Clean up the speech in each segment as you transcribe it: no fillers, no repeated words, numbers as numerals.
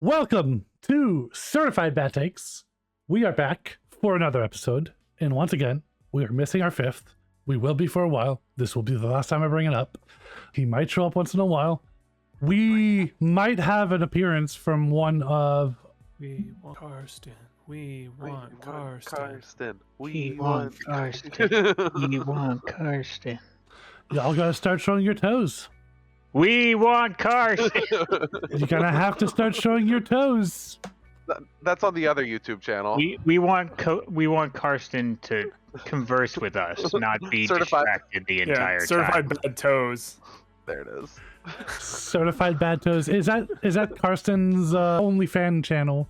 Welcome to Certified Bad Takes. We are back for another episode, and once again, we are missing our fifth. We will be for a while. This will be the last time I bring it up. He might show up once in a while. We might have an appearance from one of... We want Karsten. We want Karsten. We want Karsten. We want Karsten. Y'all gotta start showing your toes. We want Karsten. You're gonna have to start showing your toes. That's on the other YouTube channel. We want Karsten to converse with us, not be distracted the entire certified time. bad toes. There it is. Certified Bad Toes. Is that Karsten's only fan channel?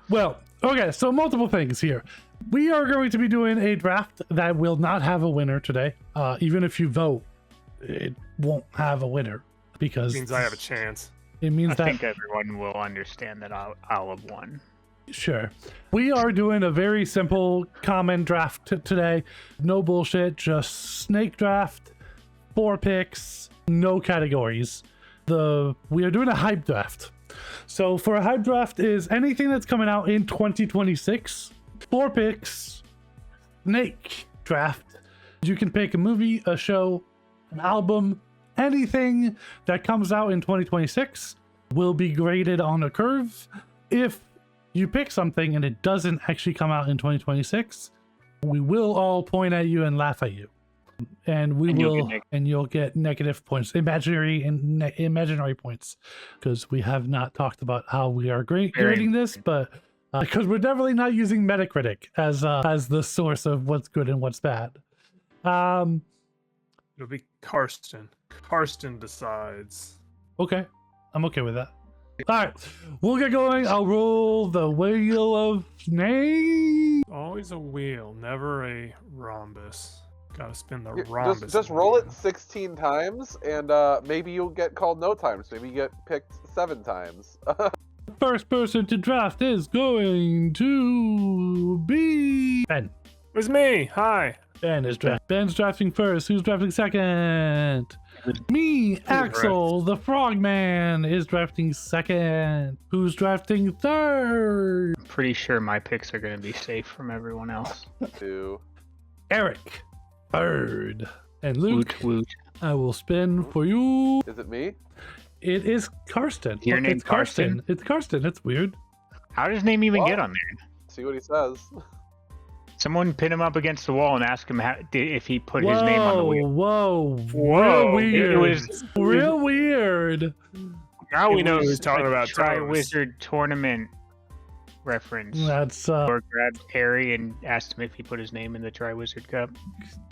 Well, okay, so multiple things here. We are going to be doing a draft that will not have a winner today. Even if you vote, it won't have a winner because Means I have a chance. it means I that think everyone will understand that I'll have won. Sure. We are doing a very simple common draft today. No bullshit, just snake draft, 4 picks, no categories. We are doing a hype draft. So for a hype draft is anything that's coming out in 2026. 4 picks, snake draft. You can pick a movie, a show, an album, anything that comes out in 2026 will be graded on a curve. If you pick something and it doesn't actually come out in 2026, we will all point at you and laugh at you. And you'll get negative points, imaginary points, because we have not talked about how we are grading this, but because we're definitely not using Metacritic as the source of what's good and what's bad. It'll be Karsten. Karsten decides. Okay, I'm okay with that. All right, we'll get going. I'll roll the wheel of names. Always a wheel, never a rhombus. Gotta spin the rhombus. Just roll it 16 times, and maybe you'll get called no times. Maybe you get picked 7 times. First person to draft is going to be Ben. It was me. Hi. Ben's drafting first. Who's drafting second? Me, Axel, the Frogman, is drafting second. Who's drafting third? I'm pretty sure my picks are going to be safe from everyone else. 2. Eric, third. And Luke, Woot, woot. I will spin for you. Is it me? It is Karsten. Your name's Karsten? It's Karsten. It's weird. How does his name even get on there? See what he says. Someone pin him up against the wall and ask him if he put his name on the wheel. Whoa. Whoa. Real weird. It was real weird. Now we know was who's talking a about Tri-Wizard tournament reference. That's Or grabbed Harry and asked him if he put his name in the Tri-Wizard Cup.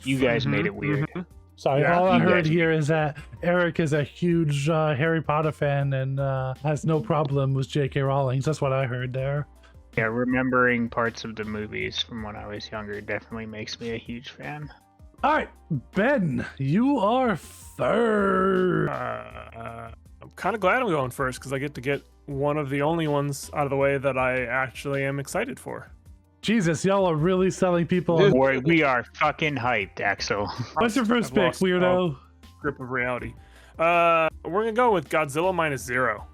You guys made it weird. sorry. Yeah, all I you heard guys- here is that Eric is a huge Harry Potter fan and has no problem with J.K. Rowling's. That's what I heard there. Yeah, remembering parts of the movies from when I was younger definitely makes me a huge fan. All right, Ben, you are third. I'm kind of glad I'm going first because I get to get one of the only ones out of the way that I actually am excited for. Jesus, y'all are really selling people on. We are fucking hyped, Axel. What's your first I've pick, lost weirdo? Grip of reality. We're gonna go with Godzilla -0.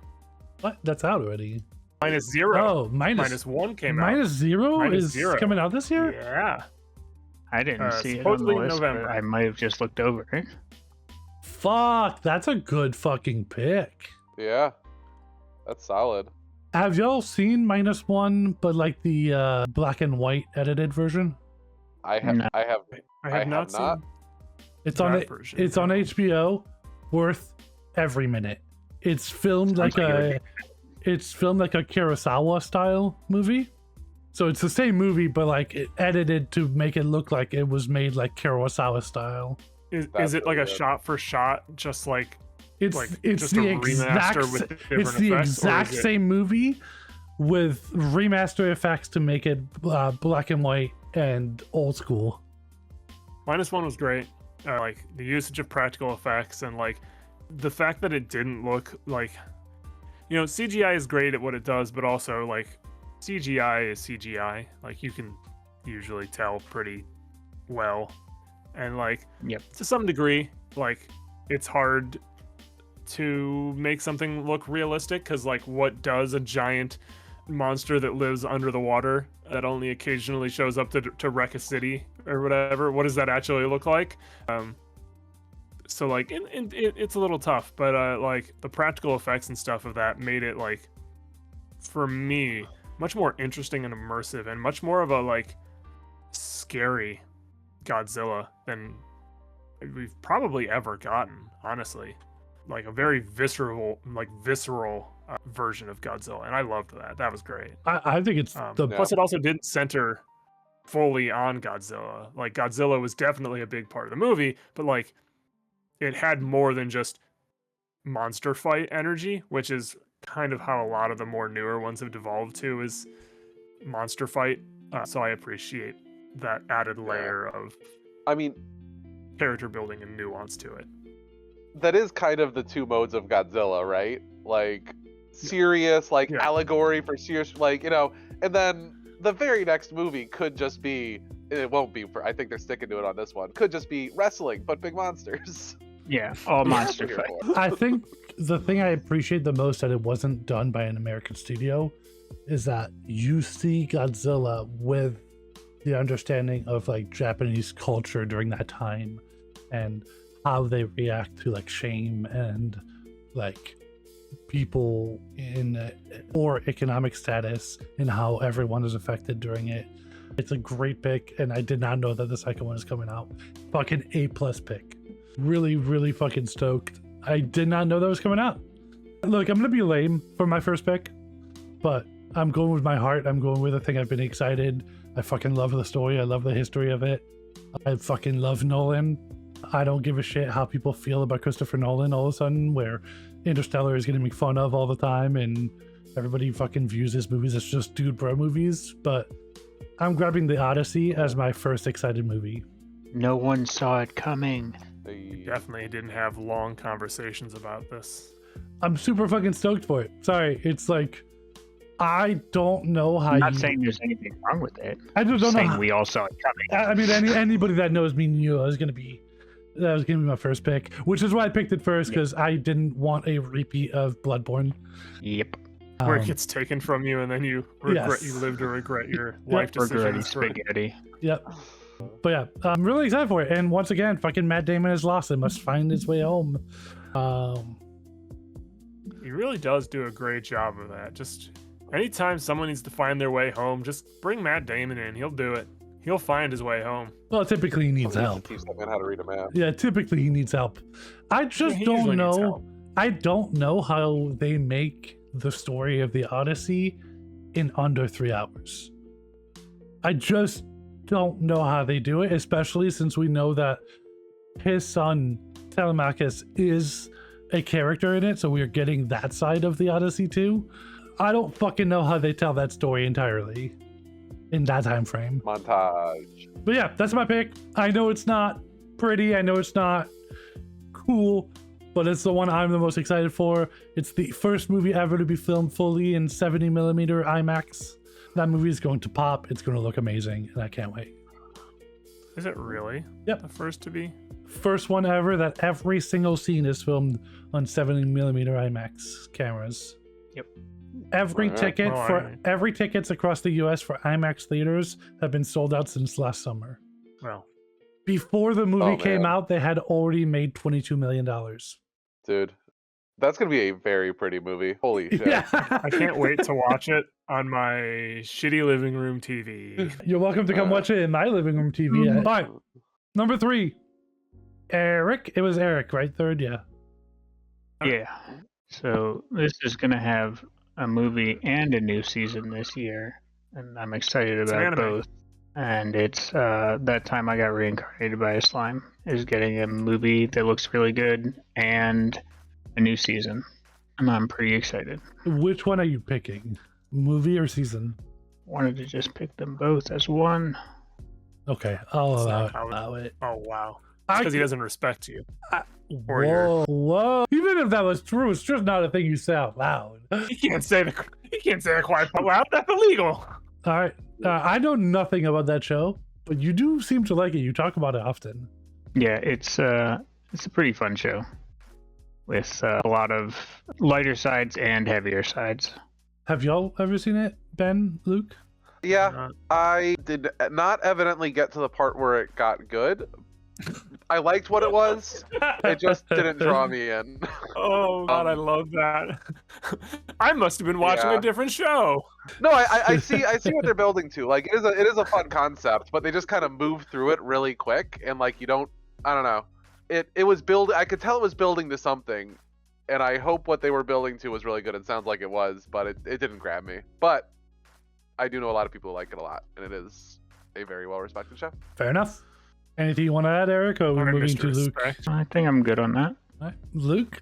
What? That's out already. -0. Oh, -1 came out. -0 is -0. coming out this year? Yeah. I didn't see it on the supposedly in list, November. but I might have just looked over it. Fuck, that's a good fucking pick. Yeah. That's solid. Have y'all seen -1, but like the black and white edited version? I have. No. I have. I have not seen. It's on That it. version. It's on HBO. Worth every minute. It's filmed Sounds like like a. It's filmed like a Kurosawa style movie. So it's the same movie, but like it edited to make it look like it was made like Kurosawa style. Is That's it like a really good. shot for shot, just like It's just a remaster with different it's the effects, or exact is it- same movie with remaster effects to make it black and white and old school. -1 was great. Like the usage of practical effects and like the fact that it didn't look like, CGI is great at what it does, but also like CGI is CGI. Like you can usually tell pretty well, and like Yep. to some degree, like it's hard to make something look realistic, because like what does a giant monster that lives under the water that only occasionally shows up to wreck a city or whatever, what does that actually look like? So like it's a little tough, but like the practical effects and stuff of that made it, like, for me, much more interesting and immersive, and much more of a like scary Godzilla than we've probably ever gotten, honestly. Like a very visceral version of Godzilla, and I loved that. That was great. I think it's plus it also didn't center fully on Godzilla. Like Godzilla was definitely a big part of the movie, but like it had more than just monster fight energy, which is kind of how a lot of the more newer ones have devolved to, is monster fight. So I appreciate that added layer of, I mean, character building and nuance to it. That is kind of the two modes of Godzilla, right? Like serious, like allegory for serious, like, you know, and then the very next movie could just be, it won't be, for I think they're sticking to it on this one, could just be wrestling but big monsters. Yeah, all monster fight. I think the thing I appreciate the most that it wasn't done by an American studio is that you see Godzilla with the understanding of like Japanese culture during that time and how they react to like shame and like people in poor economic status and how everyone is affected during it. It's a great pick, and I did not know that the second one is coming out. Fucking A+ pick. Really, really fucking stoked. I did not know that was coming out. Look, I'm gonna be lame for my first pick, but I'm going with my heart. I'm going with the thing I've been excited. I fucking love the story. I love the history of it. I fucking love Nolan. I don't give a shit how people feel about Christopher Nolan all of a sudden, where Interstellar is getting made fun of all the time and everybody fucking views his movies as just dude bro movies. But I'm grabbing The Odyssey as my first excited movie. No one saw it coming. We definitely didn't have long conversations about this. I'm super fucking stoked for it. Sorry, it's like, I don't know how. I'm not saying there's anything wrong with it. I just don't know. We all saw it coming. I mean, anybody that knows me knew that was gonna be my first pick, which is why I picked it first, because I didn't want a repeat of Bloodborne. Yep. Where it gets taken from you, and then you regret, you live to regret your life decisions. Spaghetti. Yep. But yeah, I'm really excited for it. And once again, fucking Matt Damon is lost and must find his way home. He really does do a great job of that. Just anytime someone needs to find their way home, just bring Matt Damon in. He'll do it. He'll find his way home. Well, typically he needs help. Teach that man how to read a map. Yeah, typically he needs help. I just don't know. I don't know how they make the story of the Odyssey in under 3 hours. I just don't know how they do it, especially since we know that his son Telemachus is a character in it, so we're getting that side of the Odyssey too. I don't fucking know how they tell that story entirely in that time frame. Montage. But yeah, that's my pick. I know it's not pretty, I know it's not cool, but it's the one I'm the most excited for. It's the first movie ever to be filmed fully in 70mm IMAX. That movie is going to pop. It's going to look amazing, and I can't wait. Is it really? Yep. The first to be? First one ever that every single scene is filmed on 70mm IMAX cameras. Yep. Every tickets across the US for IMAX theaters have been sold out since last summer. Well, before the movie came out, they had already made $22 million. Dude, that's gonna be a very pretty movie. Holy shit! Yeah. I can't wait to watch it on my shitty living room TV. You're welcome to come watch it in my living room TV. All right, number 3, Erik. It was Erik, right? Third, yeah. Yeah. So this is gonna have a movie and a new season this year, and I'm excited about both. And it's That Time I Got Reincarnated by a Slime is getting a movie that looks really good and a new season, and I'm pretty excited. Which one are you picking, movie or season? Wanted to just pick them both as one. Okay, I'll allow it. Oh wow, because he doesn't respect you. Whoa! Even if that was true, it's just not a thing you say out loud. He can't say that quiet out loud. That's illegal. All right, I know nothing about that show, but you do seem to like it. You talk about it often. Yeah, it's a pretty fun show. with a lot of lighter sides and heavier sides. Have y'all ever seen it, Ben, Luke? Yeah, I did not evidently get to the part where it got good. I liked what it was. It just didn't draw me in. Oh God, I love that. I must have been watching a different show. No, I see what they're building to. Like it is a fun concept, but they just kind of move through it really quick, and like I don't know. It was I could tell it was building to something, and I hope what they were building to was really good. It sounds like it was, but it didn't grab me. But I do know a lot of people who like it a lot, and it is a very well respected show. Fair enough. Anything you want to add, Eric? Or we're moving to Luke? I think I'm good on that. All right. Luke,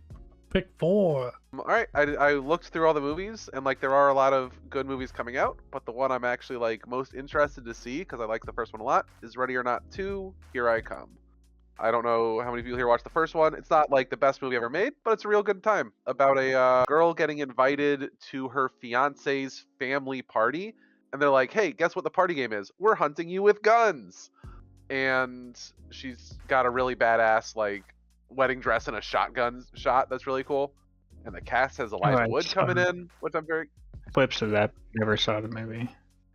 pick 4. All right, I looked through all the movies, and like there are a lot of good movies coming out, but the one I'm actually like most interested to see because I like the first one a lot is Ready or Not 2: Here I Come. I don't know how many people here watched the first one. It's not like the best movie ever made, but it's a real good time about a girl getting invited to her fiance's family party, and they're like, "Hey, guess what the party game is? We're hunting you with guns." And she's got a really badass like wedding dress and a shotgun shot that's really cool. And the cast has Elijah Wood coming in, which I'm very clips of that. Never saw the movie.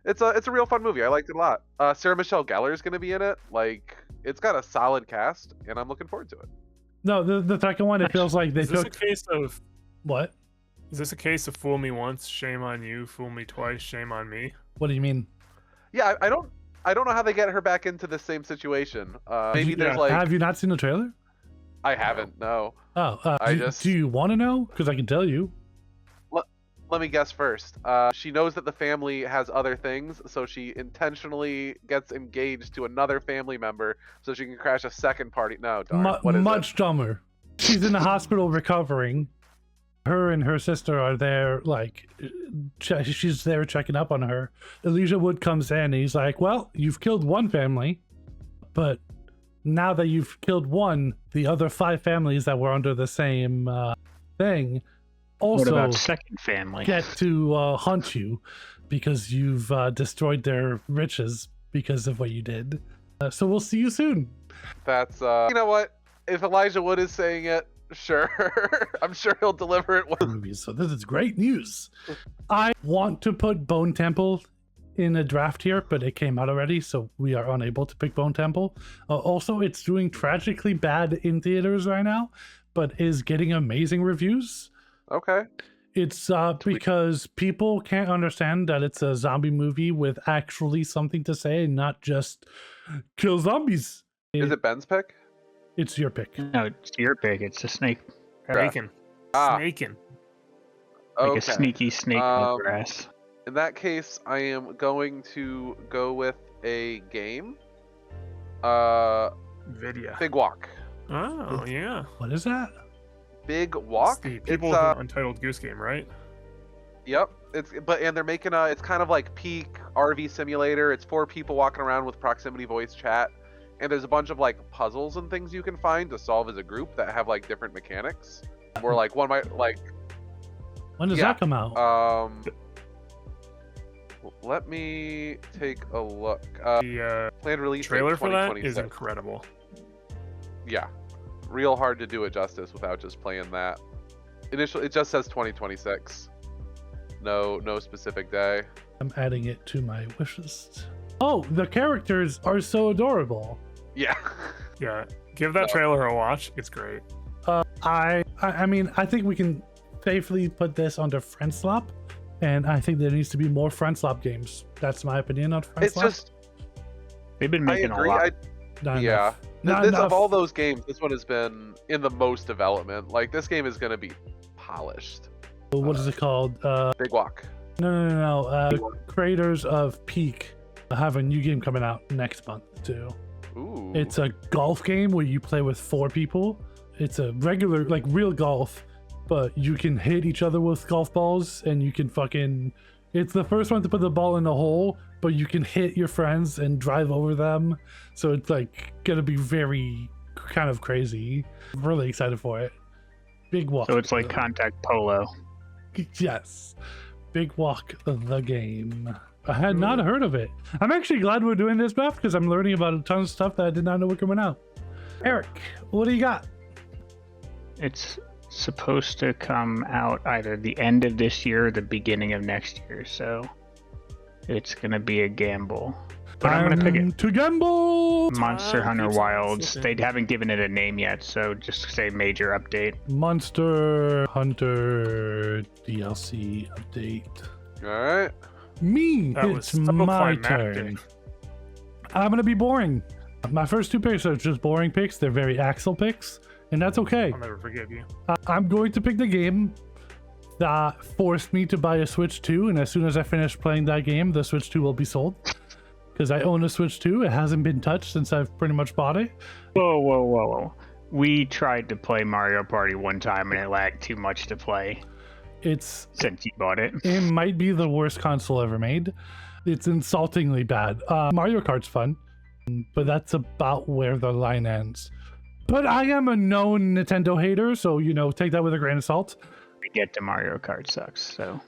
It's a real fun movie. I liked it a lot. Sarah Michelle Gellar is going to be in it. like it's got a solid cast, and I'm looking forward to it. No, the second one, it feels like they Is took. this a case of What? Is this a case of fool me once, shame on you, fool me twice, shame on me? What do you mean? Yeah, I don't know how they get her back into the same situation. Maybe there's like Have you not seen the trailer? I haven't. No. Oh, do you want to know? Because I can tell you. Let me guess first. She knows that the family has other things, so she intentionally gets engaged to another family member so she can crash a second party. No, darn. What is much dumber. She's in the hospital recovering. Her and her sister are there, like, she's there checking up on her. Elijah Wood comes in, and he's like, well, you've killed one family, but now that you've killed one, the other 5 families that were under the same thing also what about second family? Get to hunt you because you've destroyed their riches because of what you did. So we'll see you soon. That's, you know what? If Elijah Wood is saying it, sure. I'm sure he'll deliver it. So this is great news. I want to put Bone Temple in a draft here, but it came out already, so we are unable to pick Bone Temple. Also, it's doing tragically bad in theaters right now, but is getting amazing reviews. Okay. It's because people can't understand that it's a zombie movie with actually something to say, and not just kill zombies. Is it Ben's pick? It's your pick. No, it's your pick. It's a snake. Snaking. Snaking. Like Okay. a sneaky snake in the grass. In that case, I am going to go with a game. Video. Big Walk. Oh, yeah. What is that? Big Walk. It's the people with an Untitled Goose Game, right? Yep. And they're making it's kind of like peak RV simulator. It's 4 people walking around with proximity voice chat. And there's a bunch of like puzzles and things you can find to solve as a group that have like different mechanics. Where like one might like. When does that come out? Let me take a look. The planned release trailer for that 2026. is incredible. Yeah, real hard to do it justice without just playing that. Initially, it just says 2026. No specific day. I'm adding it to my wish list. Oh, the characters are so adorable. Yeah. Yeah, give that trailer a watch. It's great. I mean, I think we can safely put this under Friend Slop, and I think there needs to be more Friend Slop games. That's my opinion on Friend It's Slop. just. They've been making I agree. a lot. Not Yeah. enough. Not enough. Of all those games, this one has been in the most development. Like this game is gonna be polished. What is it called? Big Walk. No. The creators of Peak have a new game coming out next month too. Ooh. It's a golf game where you play with 4 people. It's a regular, like real golf, but you can hit each other with golf balls, and you can it's the first one to put the ball in the hole, but you can hit your friends and drive over them. So it's like gonna be very kind of crazy. I'm really excited for it. Big Walk. So it's like contact polo. Yes. Big Walk, the game. I had not heard of it. I'm actually glad we're doing this, Beth, because I'm learning about a ton of stuff that I did not know were coming out. Eric, what do you got? It's supposed to come out either the end of this year or the beginning of next year, so it's gonna be a gamble. But I'm gonna pick it. To gamble! Monster Hunter Wilds. They haven't given it a name yet, so just say major update. Monster Hunter DLC update. Alright. It's my turn. I'm gonna be boring. My first two picks are just boring picks. They're very Axel picks, and that's okay. I'll never forgive you. I'm going to pick the game that forced me to buy a Switch 2, and as soon as I finish playing that game, the Switch 2 will be sold. Because I own a Switch 2. It hasn't been touched since I've pretty much bought it. Whoa. We tried to play Mario Party one time, and it lagged too much to play. Since you bought it. It might be the worst console ever made. It's insultingly bad. Mario Kart's fun, but that's about where the line ends. But I am a known Nintendo hater, so, take that with a grain of salt. We get to Mario Kart sucks, so...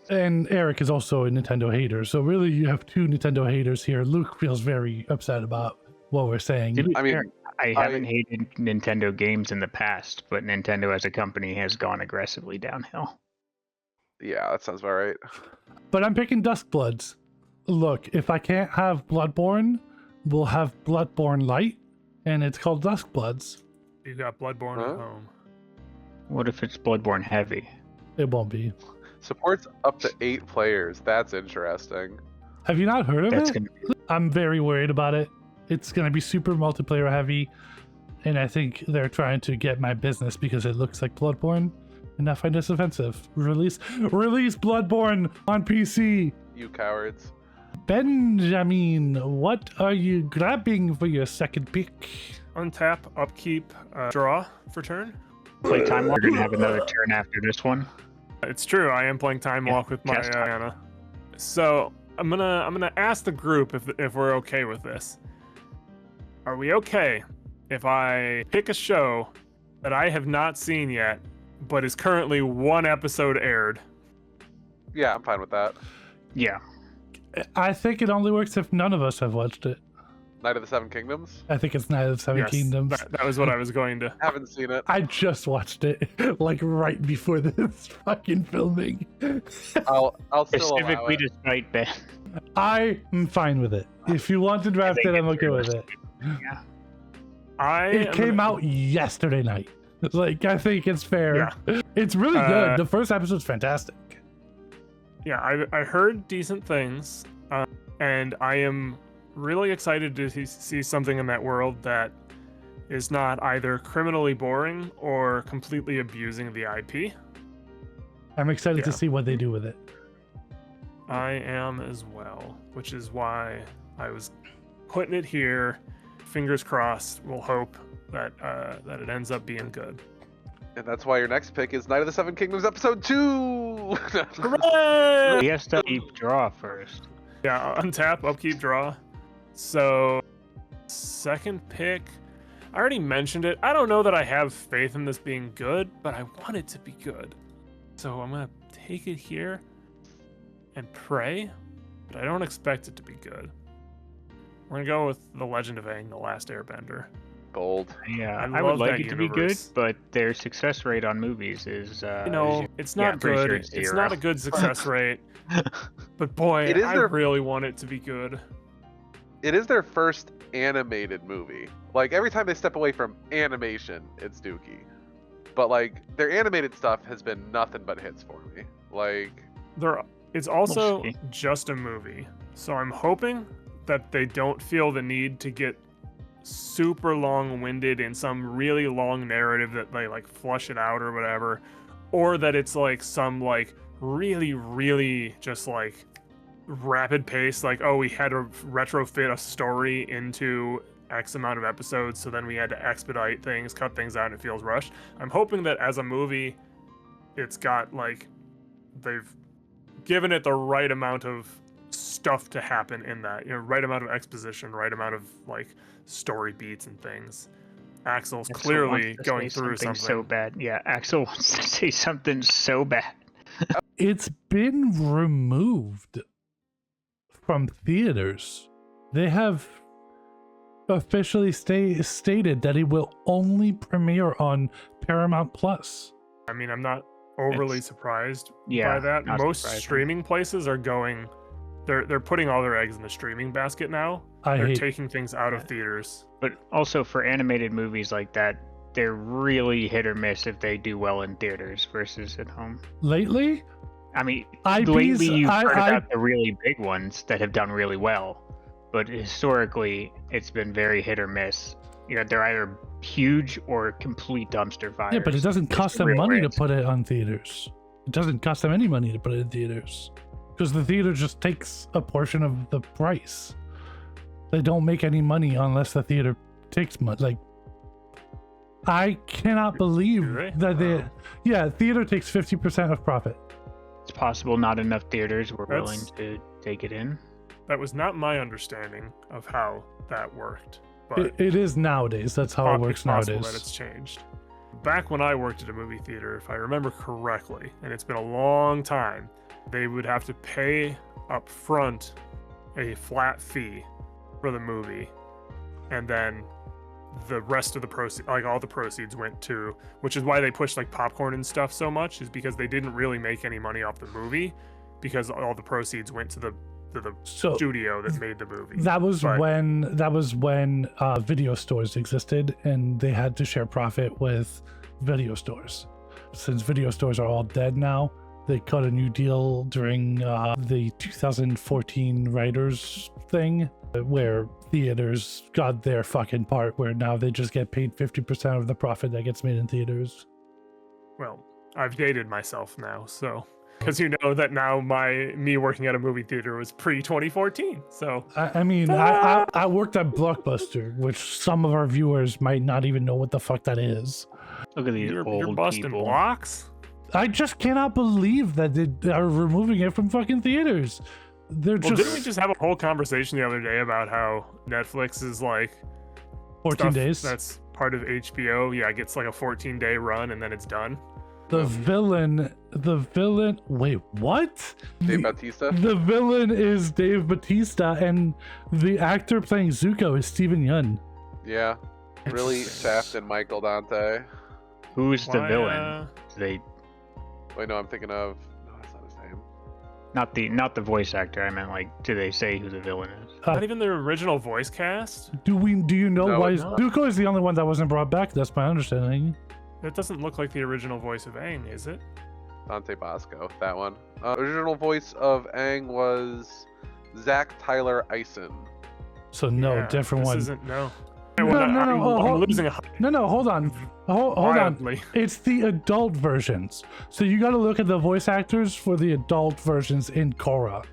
And Erik is also a Nintendo hater, so really you have two Nintendo haters here. Luke feels very upset about what we're saying. I haven't hated Nintendo games in the past, but Nintendo as a company has gone aggressively downhill. Yeah, that sounds about right. But I'm picking Duskbloods. Look, if I can't have Bloodborne, we'll have Bloodborne Light, and it's called Duskbloods. You got Bloodborne at home. What if it's Bloodborne Heavy? It won't be. Supports up to 8 players. That's interesting. Have you not heard of it? Gonna... I'm very worried about it. It's going to be super multiplayer heavy, and I think they're trying to get my business because it looks like Bloodborne, and I find this offensive. Release Bloodborne on PC. You cowards. Benjamin, what are you grabbing for your second pick? Untap, upkeep, draw for turn. Play Time Walk. We're going to have another turn after this one. It's true. I am playing Time Walk with my Anna. So I'm gonna ask the group if we're okay with this. Are we okay if I pick a show that I have not seen yet, but is currently one episode aired? Yeah, I'm fine with that. Yeah. I think it only works if none of us have watched it. Night of the Seven Kingdoms? I think it's Night of the Seven Kingdoms. That was what I was going to. Haven't seen it. I just watched it, like right before this fucking filming. I'll still Specifically to spite Ben. I am fine with it. If you want to draft it, I'm okay with it. Yeah. It came out yesterday night. Like, I think it's fair. Yeah. It's really good. The first episode's fantastic. Yeah, I heard decent things, and I am really excited to see something in that world that is not either criminally boring or completely abusing the IP. I'm excited to see what they do with it. I am as well, which is why I was putting it here. Fingers crossed. We'll hope that it ends up being good. And that's why your next pick is Night of the Seven Kingdoms Episode 2! Hooray! He has to keep draw first. Yeah, untap, upkeep, draw. So, second pick, I already mentioned it. I don't know that I have faith in this being good, but I want it to be good. So I'm going to take it here and pray, but I don't expect it to be good. We're going to go with The Legend of Aang, The Last Airbender. Bold. Yeah, I would like it to be good, but their success rate on movies is... it's not good. Sure it's not a good success rate. But boy, I really want it to be good. It is their first animated movie. Like, every time they step away from animation, it's dookie. But, like, their animated stuff has been nothing but hits for me. Like... It's also just a movie. So I'm hoping that they don't feel the need to get super long-winded in some really long narrative that they, like, flush it out or whatever. Or that it's, like, some, like, really, really just, like... rapid pace, like, oh, we had to retrofit a story into X amount of episodes, so then we had to expedite things, cut things out, and it feels rushed. I'm hoping that as a movie, it's got, like, they've given it the right amount of stuff to happen in that, right amount of exposition, right amount of, like, story beats and things. Axel's clearly going through something so bad. Yeah, Axel wants to say something so bad. It's been removed from theaters. They have officially stated that it will only premiere on Paramount Plus. I mean, I'm not overly surprised Yeah, by that. not Most surprising. streaming places are going. They're putting all their eggs in the streaming basket now. I They're hate taking things out of theaters. But also for animated movies like that, they're really hit or miss if they do well in theaters versus at home. lately. I mean, IPs, lately you've heard about the really big ones that have done really well, but historically it's been very hit or miss. You know, they're either huge or complete dumpster fires. Yeah, but it doesn't It's cost them real money to risk. put it on theaters. It doesn't cost them any money to put it in theaters because the theater just takes a portion of the price. They don't make any money unless the theater takes money. Like, I cannot believe Do they? that they. Wow. Yeah, theater takes 50% of profit. It's possible not enough theaters were willing That's- to take it in. That was not my understanding of how that worked. But It is nowadays. That's how it works possible nowadays. that it's changed. Back when I worked at a movie theater, if I remember correctly, and it's been a long time, they would have to pay up front a flat fee for the movie, and then the rest of the proceeds, like all the proceeds, went to, which is why they pushed like popcorn and stuff so much, is because they didn't really make any money off the movie, because all the proceeds went to the So studio that made the movie. that was But- when video stores existed and they had to share profit with video stores. Since video stores are all dead now, they cut a new deal during the 2014 writers thing where theaters got their fucking part, where now they just get paid 50% of the profit that gets made in theaters. Well, I've dated myself now, so because you know that now me working at a movie theater was pre 2014. So I mean, I worked at Blockbuster, which some of our viewers might not even know what the fuck that is. Look at these you're old busting people. blocks. I just cannot believe that they are removing it from fucking theaters. They're Well, just didn't we just have a whole conversation the other day about how Netflix is like 14 stuff days. that's part of HBO? Yeah, it gets like a 14-day run and then it's done. The villain. Wait, what? Dave Bautista. The villain is Dave Bautista, and the actor playing Zuko is Steven Yeun. Yeah. Really Shaft and Michael Dante. Who's the Why, villain? They Wait, no, I'm thinking of. No, that's not his name. not the voice actor. I meant like, do they say who the villain is? Not even the original voice cast? Do you know No, why no. Zuko is the only one that wasn't brought back? That's my understanding. That doesn't look like the original voice of Aang, is it? Dante Bosco, that one. Original voice of Aang was Zach Tyler Eisen. So no, Yeah, different this one. Isn't, no. No, Well, no, I'm, no, I'm hold- losing a No, hold on. Hold on. wildly. It's the adult versions. So you got to look at the voice actors for the adult versions in Korra.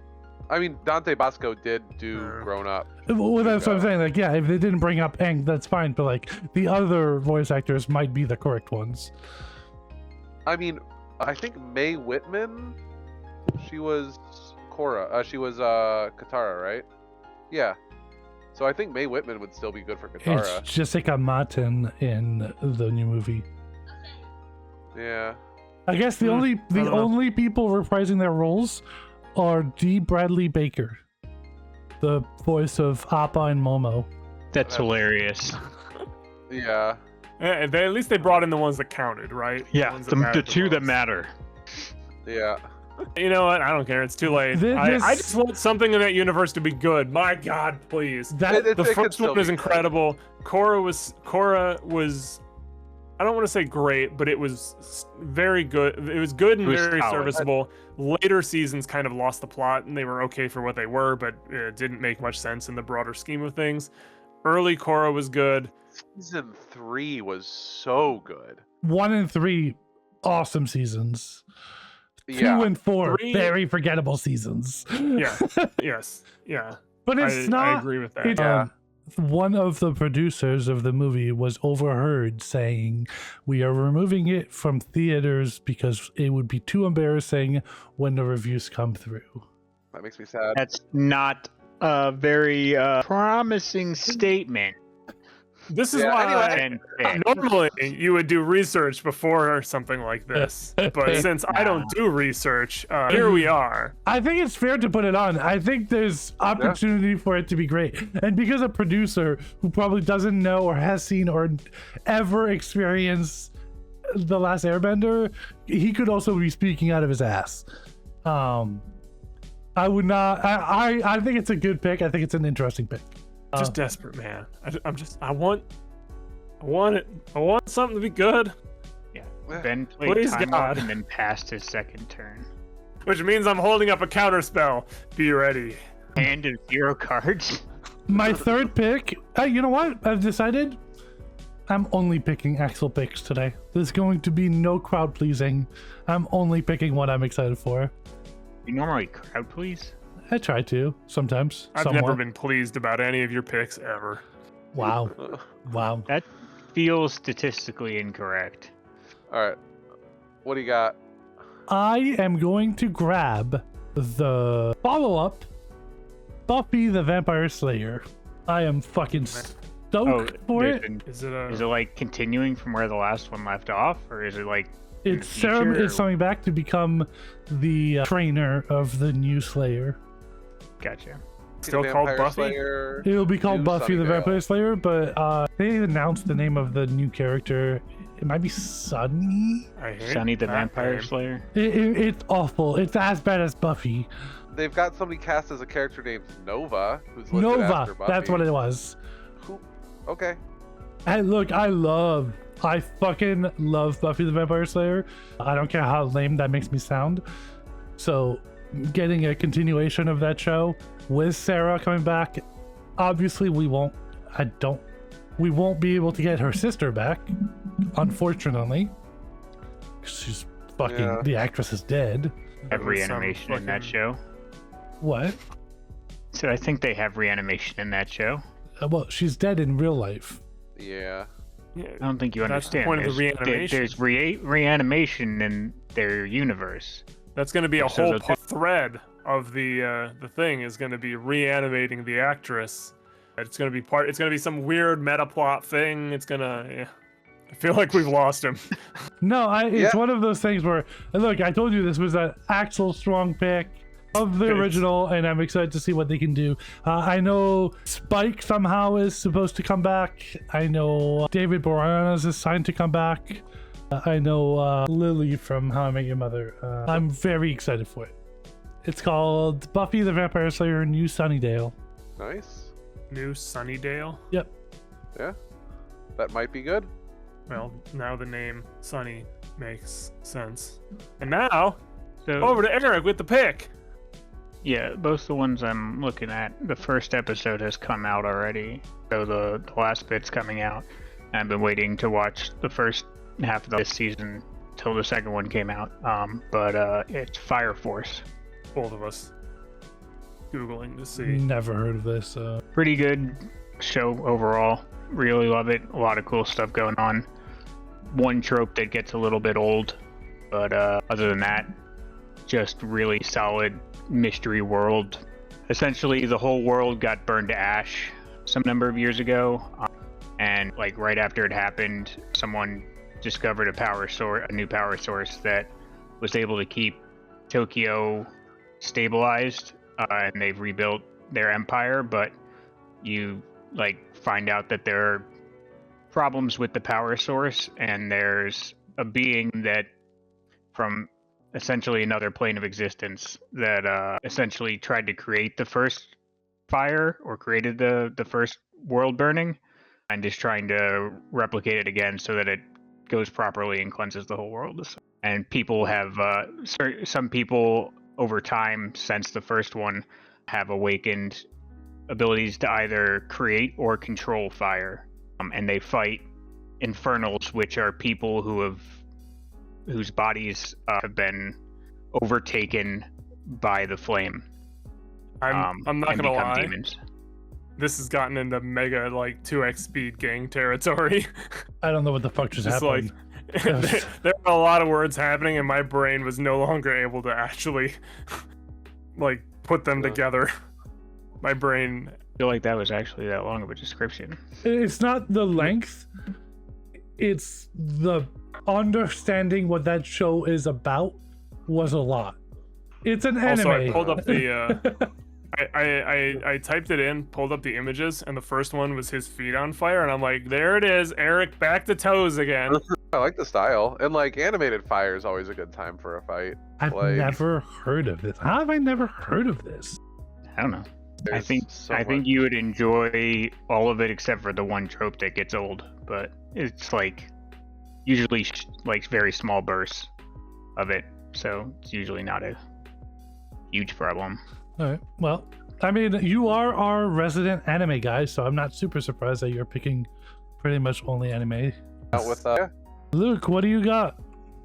I mean, Dante Bosco did do Uh. Grown Up. Well, that's what I'm Zuko. saying. Like, yeah, if they didn't bring up Aang, that's fine. But like, the other voice actors might be the correct ones. I mean, I think Mae Whitman, she was Korra. She was Katara, right? Yeah. So I think Mae Whitman would still be good for Katara. It's Jessica Martin in the new movie. Yeah. I guess the I only don't know. only people reprising their roles are D. Bradley Baker, the voice of Appa and Momo. That's hilarious. Yeah. At least they brought in the ones that counted, right? Yeah, ones the mattered two that most. matter. Yeah. You know what? I don't care. It's too late. This- I just want something in that universe to be good. My God, please. That It The could first still one was be incredible. Korra was. I don't want to say great, but it was very good. It was good and It was very solid. serviceable. Later seasons kind of lost the plot, and they were okay for what they were, but it didn't make much sense in the broader scheme of things. Early Korra was good. Season 3 was so good. 1 and 3, awesome seasons. 2 Yeah. and 4, 3 very forgettable seasons. Yeah. Yes. Yeah. But it's I not. agree with that. It, Yeah. One of the producers of the movie was overheard saying, "We are removing it from theaters because it would be too embarrassing when the reviews come through." That makes me sad. That's not a very promising statement. This is Yeah, why anyway. normally you would do research before something like this, but since I don't do research, here we are. I think it's fair to put it on. I think there's opportunity for it to be great. And because a producer who probably doesn't know or has seen or ever experienced The Last Airbender, he could also be speaking out of his ass. I would not. I think it's a good pick. I think it's an interesting pick. Just desperate, man. I want it. I want something to be good. Yeah. Ben played Please time God. up and then passed his second turn. Which means I'm holding up a counter spell. Be ready. Hand of 0 cards. My third pick. You know what? I've decided. I'm only picking Axel picks today. There's going to be no crowd pleasing. I'm only picking what I'm excited for. You normally crowd please? I try to sometimes. I've somewhat. never been pleased about any of your picks ever. Wow. Wow. That feels statistically incorrect. All right. What do you got? I am going to grab the follow-up, Buffy the Vampire Slayer. I am fucking stoked for it. Is it like continuing from where the last one left off, or is it like It's Sarah is coming back to become the trainer of the new Slayer. Gotcha. still called Buffy? Slayer, It'll be called New Buffy the Sunnydale. Vampire Slayer, but they announced the name of the new character. It might be Sunny. I hate Sunny the that Vampire name. Slayer. It's awful. It's as bad as Buffy. They've got somebody cast as a character named Nova, who's listed after Nova. Buffy. That's what it was. Who- Okay. And look, I fucking love Buffy the Vampire Slayer. I don't care how lame that makes me sound. So, getting a continuation of that show with Sarah coming back, obviously we won't be able to get her sister back, unfortunately. She's fucking, Yeah. the actress is dead. Have was some reanimation in that fucking- show. What? So I think they have reanimation in that show. Well, she's dead in real life. Yeah. Yeah, I don't think you That's the understand. point of the reanimation. There's reanimation in their universe. that's going to be a So whole the- thread of the thing is going to be reanimating the actress. It's going to be It's going to be some weird meta plot thing. It's going to. Yeah. I feel like we've lost him. No, it's Yeah. one of those things where, look, I told you this was an Axel strong pick of the Thanks. original, and I'm excited to see what they can do. I know Spike somehow is supposed to come back. I know David Boreanaz is signed to come back. I know Lily from How I Met Your Mother. I'm very excited for it. It's called Buffy the Vampire Slayer New Sunnydale. Nice. New Sunnydale. Yep. Yeah. That might be good. Well, now the name Sunny makes sense. And now So over to Erik with the pick. yeah, both the ones I'm looking at, the first episode has come out already. So the last bit's coming out. I've been waiting to watch the first half of this season till the second one came out. But it's Fire Force. Both of us Googling to see. Never heard of this. Pretty good show overall. Really love it. A lot of cool stuff going on. One trope that gets a little bit old, but other than that, just really solid mystery world. Essentially, the whole world got burned to ash some number of years ago, and like right after it happened, someone discovered a new power source that was able to keep Tokyo stabilized, and they've rebuilt their empire. But you find out that there are problems with the power source, and there's a being that from essentially another plane of existence that essentially tried to create the first fire, or created the first world burning, and is trying to replicate it again so that it goes properly and cleanses the whole world. And people have some people over time since the first one have awakened abilities to either create or control fire, and they fight infernals, which are people whose bodies have been overtaken by the flame. I'm not and gonna become lie. demons. This has gotten into mega 2x speed gang territory. I don't know what the fuck just Just happened. there are a lot of words happening, and my brain was no longer able to actually put them Yeah. together. My brain feel like that was actually that long of a description. It's not the length, it's the understanding what that show is about was a lot. It's an anime. Also, I pulled up the I typed it in, pulled up the images, and the first one was his feet on fire, and I'm like, there it is, Erik, back to toes again. I like the style, and like animated fire is always a good time for a fight. I've Like, never heard of this. How have I never heard of this? I don't know. I there's think so I think much. you would enjoy all of it except for the one trope that gets old, but it's like usually like very small bursts of it, so it's usually not a huge problem. All right. Well, I mean, you are our resident anime guy, so I'm not super surprised that you're picking pretty much only anime. Out with Luke, what do you got?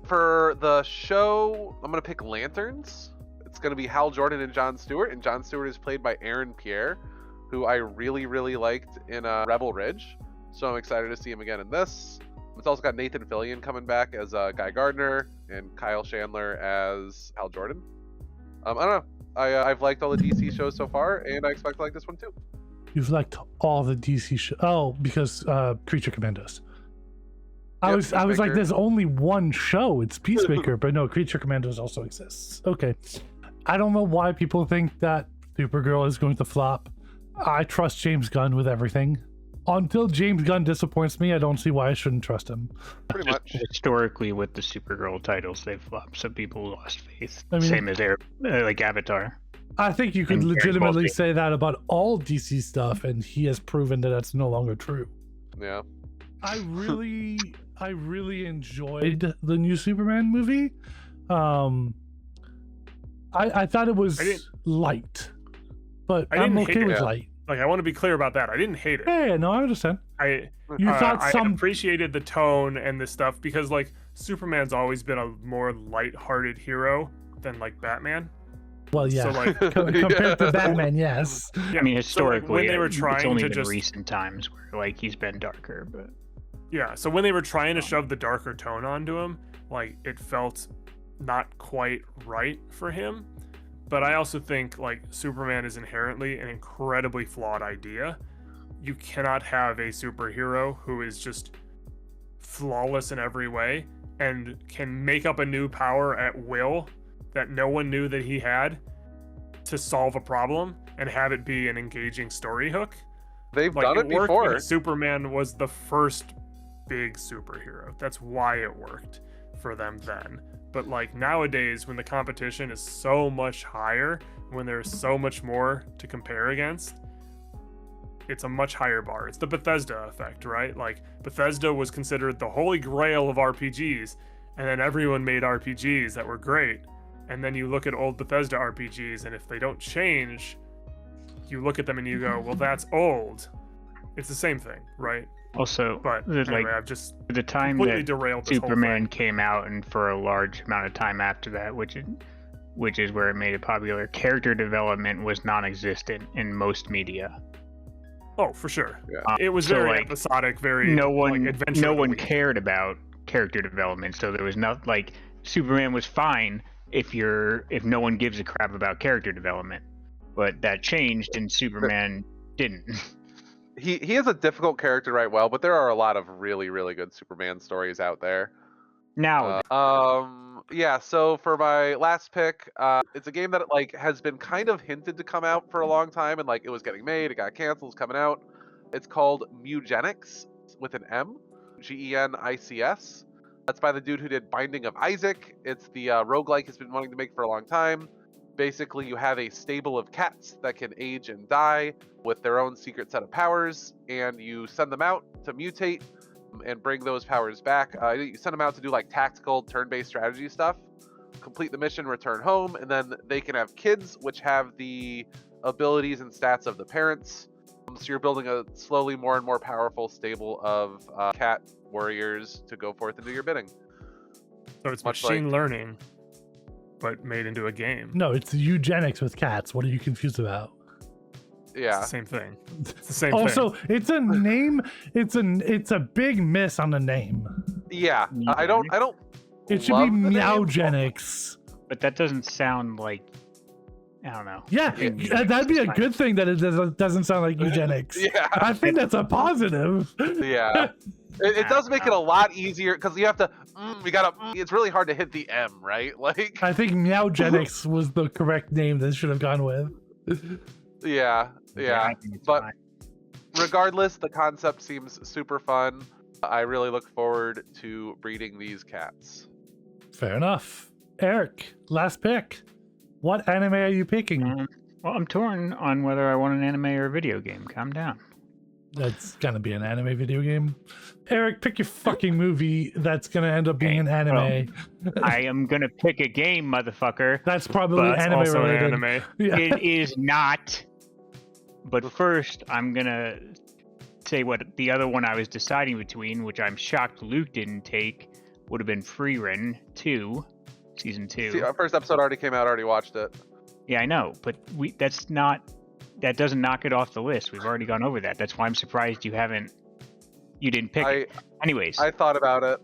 for the show, I'm gonna pick Lanterns. It's gonna be Hal Jordan and Jon Stewart, and Jon Stewart is played by Aaron Pierre, who I really liked in Rebel Ridge. So I'm excited to see him again in this. It's also got Nathan Fillion coming back as Guy Gardner and Kyle Chandler as Hal Jordan. I don't know. I've liked all the DC shows so far, and I expect to like this one too. You've liked all the DC shows. Oh, because Creature Commandos. I Yep, was like, Peacemaker. there's only one show. It's Peacemaker, but no, Creature Commandos also exists. Okay. I don't know why people think that Supergirl is going to flop. I trust James Gunn with everything. Until James Gunn disappoints me, I don't see why I shouldn't trust him. Pretty much. Historically, with the Supergirl titles, they've flopped. Some people lost faith. I mean- Same as their like Avatar. I think you could And Dragon Ball legitimately Z. say that about all DC stuff, and he has proven that that's no longer true. Yeah. I really enjoyed the new Superman movie. I thought it was I didn't- light, but I I'm didn't hate okay it. with Yeah. light. Like, I want to be clear about that. I didn't hate it. Yeah, no, I understand. I You thought I some appreciated the tone and the stuff because like Superman's always been a more light-hearted hero than like Batman. well, yeah. So like Compared to Batman, yes. yeah, I mean, so, historically, like, when they were it's trying only to been just recent times where like he's been darker, but yeah, so when they were trying to shove the darker tone onto him, like it felt not quite right for him. But I also think like Superman is inherently an incredibly flawed idea. You cannot have a superhero who is just flawless in every way and can make up a new power at will that no one knew that he had to solve a problem and have it be an engaging story hook. They've Like done it worked before. because Superman was the first big superhero. That's why it worked for them then. But like nowadays, when the competition is so much higher, when there's so much more to compare against, it's a much higher bar. It's the Bethesda effect, right? Like Bethesda was considered the holy grail of RPGs, and then everyone made RPGs that were great. And then you look at old Bethesda RPGs, and if they don't change, you look at them and you go, well, that's old. It's the same thing, right? also But like anyway, I've just at the time completely that derailed this Superman whole thing. came out, and for a large amount of time after that, which is where it made it popular, character development was non-existent in most media. Oh, for sure. Yeah. It was So, very like, episodic, very no one like, adventure no of the one week. cared about character development, so there was not like Superman was fine if no one gives a crap about character development, but that changed and Superman didn't. He is a difficult character to write well, but there are a lot of really good Superman stories out there. Now Yeah, so for my last pick, it's a game that like has been kind of hinted to come out for a long time, and like it was getting made, it got canceled, it's coming out. It's called Mugenics with an M, Genics. That's by the dude who did Binding of Isaac. It's the roguelike he's been wanting to make for a long time. Basically, you have a stable of cats that can age and die with their own secret set of powers, and you send them out to mutate and bring those powers back. You send them out to do like tactical turn-based strategy stuff, complete the mission, return home, and then they can have kids which have the abilities and stats of the parents. So you're building a slowly more and more powerful stable of cat warriors to go forth and do your bidding. So it's much machine like- learning, but made into a game. No, it's eugenics with cats. What are you confused about? It's Yeah. the same thing. It's the same thing. Also, it's a name. It's a big miss on the name. Yeah. I don't It should love be the name. Meowgenics. but that doesn't sound like I don't know. Yeah, that'd be a good thing that it doesn't sound like eugenics. Yeah. I think that's a positive. Yeah. It does make it a lot easier because you have to. It's really hard to hit the M, right? Like. I think meowgenics was the correct name that should have gone with. Yeah. I think it's But fine. regardless, the concept seems super fun. I really look forward to breeding these cats. Fair enough. Eric, last pick. What anime are you picking? Well, I'm torn on whether I want an anime or a video game. Calm down. That's gonna be an anime video game. Eric, pick your fucking movie that's gonna end up being an anime. I am gonna pick a game, motherfucker. That's probably But anime Also an related. anime. Yeah. It is not. But first, I'm gonna say what the other one I was deciding between, which I'm shocked Luke didn't take, would have been Freerun 2, season 2. See, our first episode already came out. Already watched it. Yeah, I know, but that doesn't knock it off the list. We've already gone over that. That's why I'm surprised you didn't pick it. Anyways, I thought about it.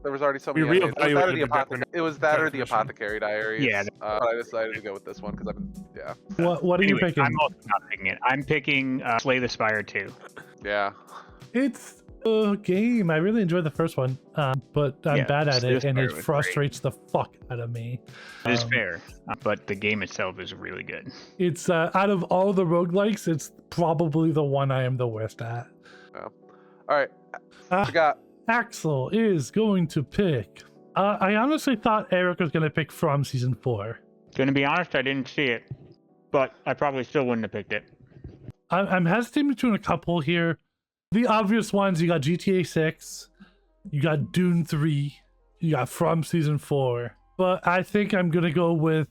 There was already so many. We It was that or reevaluated the the Apothecary. It was that or the definition. Apothecary Diaries. Yeah. But I decided to go with this one because yeah. What are you anyways, picking? I'm also not picking it. I'm picking Slay the Spire 2. Yeah. It's a game. I really enjoyed the first one, but I'm Yeah, bad at Slay the it, and Spire it was frustrates the fuck out of me. It is fair, but the game itself is really good. It's out of all the roguelikes, it's probably the one I am the worst at. All right. Uh, We got. Axel is going to pick. I honestly thought Erik was going to pick From Season 4. Gonna be honest, I didn't see it, but I probably still wouldn't have picked it. I'm hesitating between a couple here. The obvious ones, you got GTA 6, you got Dune 3, you got From Season 4. But I think I'm going to go with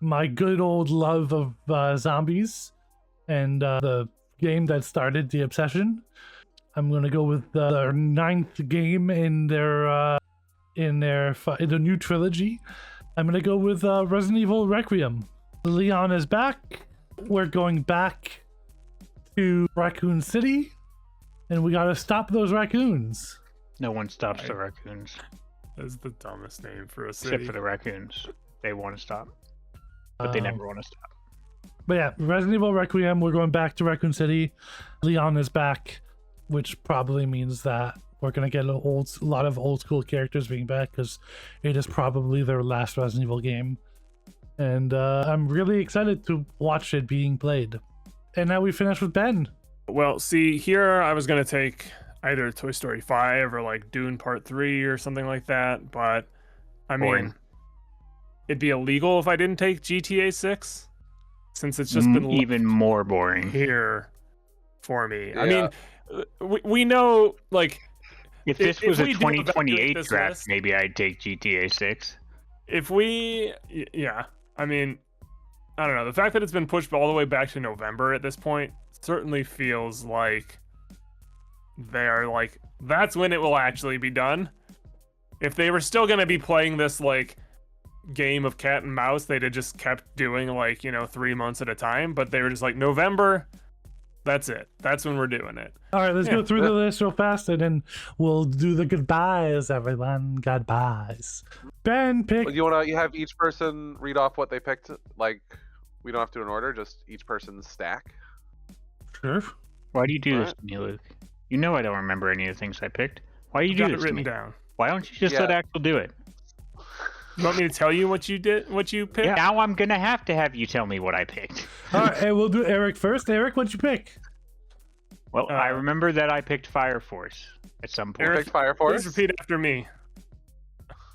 my good old love of zombies and the game that started the obsession. I'm going to go with the 9th game in their new trilogy. I'm going to go with Resident Evil Requiem. Leon is back. We're going back to Raccoon City. And we gotta stop those raccoons. No one stops the raccoons, That's the dumbest name for a city. except for the raccoons. They want to stop, but they never want to stop. But yeah, Resident Evil Requiem, we're going back to Raccoon City. Leon is back, which probably means that we're gonna get a lot of old school characters being back because it is probably their last Resident Evil game. And I'm really excited to watch it being played. And now we finish with Ben. Well, see, here I was going to take either Toy Story 5 or like Dune Part 3 or something like that, but I mean, Boring. it'd be illegal if I didn't take GTA 6 since it's just been even more boring. here for me. I Yeah. mean, we know, like, If this if was a we do evaluate 2028 this draft, list- maybe I'd take GTA 6. if we, yeah, I mean, I don't know. The fact that it's been pushed all the way back to November at this point certainly feels like they're like, that's when it will actually be done. If they were still going to be playing this like game of cat and mouse, they'd have just kept doing like, 3 months at a time, but they were just like, November, that's it. That's when we're doing it. All right, let's go through the list real fast, and then we'll do the goodbyes, everyone. Goodbyes. Ben picked. You have each person read off what they picked. Like, we don't have to do an order. Just each person's stack. Sure. Why do you do this Alright. to me, Luke? You know I don't remember any of the things I picked. Why do you Got do it this to written me? down. Why don't you just let Yeah. Axel do it? You want me to tell you what you did, what you picked? Yeah. Now I'm gonna have to have you tell me what I picked. All right, and we'll do Erik first. Erik, what'd you pick? Well, I remember that I picked Fire Force at some point. Eric, Picked Fire Force. Please repeat after me.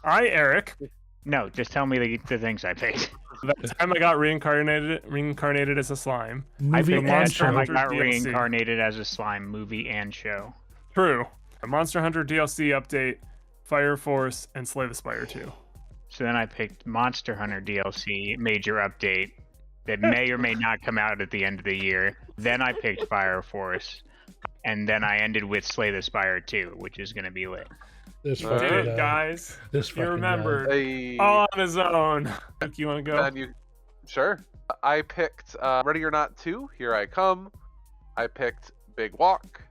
I, Eric, No, just tell me the things I picked. that time I got reincarnated as a slime. I Movie picked and that Monster time I Hunter got DLC. reincarnated as a slime, movie and show. True. A Monster Hunter DLC update, Fire Force, and Slay the Spire 2. So then I picked Monster Hunter DLC major update that may or may not come out at the end of the year. Then I picked Fire Force, and then I ended with Slay the Spire 2, which is going to be lit. This All Did fucking it, guy. guys. This You fucking remembered. Hey. All on his own. Luke, you want to go? And you, sure. I picked Ready or Not 2, Here I Come. I picked Big Walk.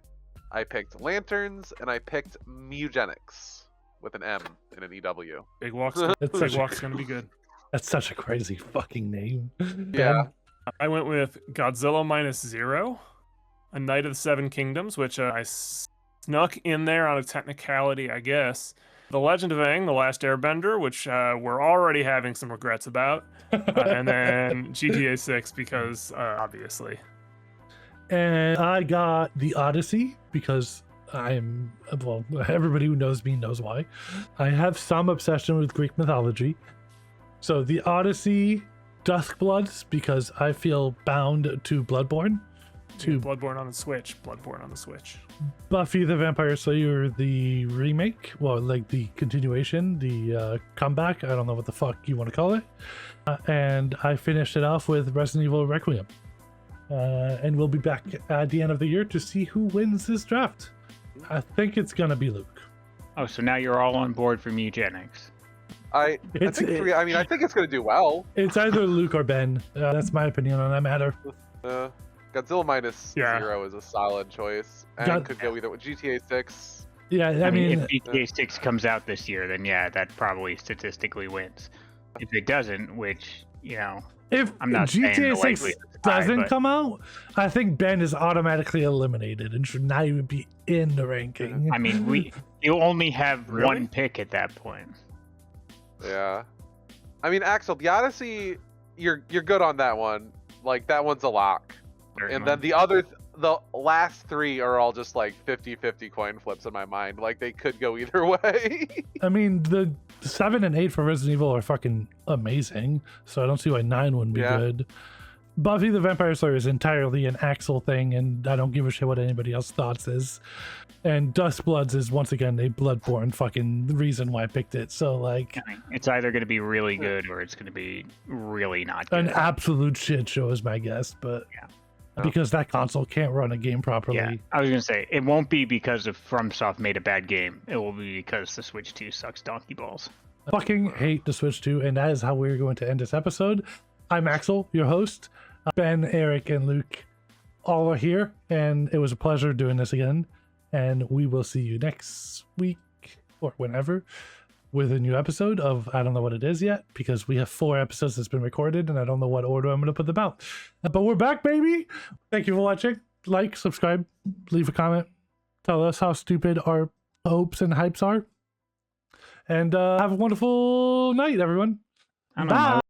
I picked Lanterns, and I picked Mugenics with an M and an EW. Big Walk's It's Big such a- Walk's gonna be good. That's such a crazy fucking name. Yeah. I went with Godzilla -0, A Knight of the Seven Kingdoms, which I snuck in there on a technicality, I guess. The Legend of Aang, The Last Airbender, which we're already having some regrets about. And then GTA 6, because obviously. And I got The Odyssey because I'm, well, everybody who knows me knows why. I have some obsession with Greek mythology. So The Odyssey, Duskbloods, because I feel bound to Bloodborne. To Bloodborne on the Switch. Bloodborne on the Switch. Buffy the Vampire Slayer, the remake, well, like the continuation, the comeback, I don't know what the fuck you want to call it. And I finished it off with Resident Evil Requiem. And we'll be back at the end of the year to see who wins this draft. I think it's gonna be Luke. Oh, so now you're all on board for eugenics. I think it's gonna do well. It's either Luke or Ben. That's my opinion on that matter. Godzilla -0 is a solid choice. And could go either with GTA 6. Yeah, I mean, if GTA 6 comes out this year, then yeah, that probably statistically wins. If it doesn't, which, you know, if I'm not GTA 6 doesn't but come out, I think Ben is automatically eliminated and should not even be in the ranking. I mean, you only have one pick at that point. Yeah. I mean, Axel, the Odyssey, you're good on that one. Like, that one's a lock. And then the last three are all just like 50-50 coin flips in my mind. Like, they could go either way. I mean, the 7 and 8 for Resident Evil are fucking amazing, so I don't see why 9 wouldn't be good. Buffy the Vampire Slayer is entirely an Axel thing, and I don't give a shit what anybody else's thoughts is. And Duskbloods is, once again, a Bloodborne fucking reason why I picked it. So, like, I mean, it's either going to be really good or it's going to be really not good. An absolute shit show is my guess, but yeah. Because that console can't run a game properly. Yeah, I was going to say, it won't be because of FromSoft made a bad game. It will be because the Switch 2 sucks donkey balls. I fucking hate the Switch 2, and that is how we're going to end this episode. I'm Axel, your host. Ben, Erik, and Luke all are here, and it was a pleasure doing this again. And we will see you next week, or whenever, with a new episode of, I don't know what it is yet, because we have 4 episodes that's been recorded, and I don't know what order I'm going to put them out. But we're back, baby! Thank you for watching. Like, subscribe, leave a comment. Tell us how stupid our hopes and hypes are. And have a wonderful night, everyone. Bye!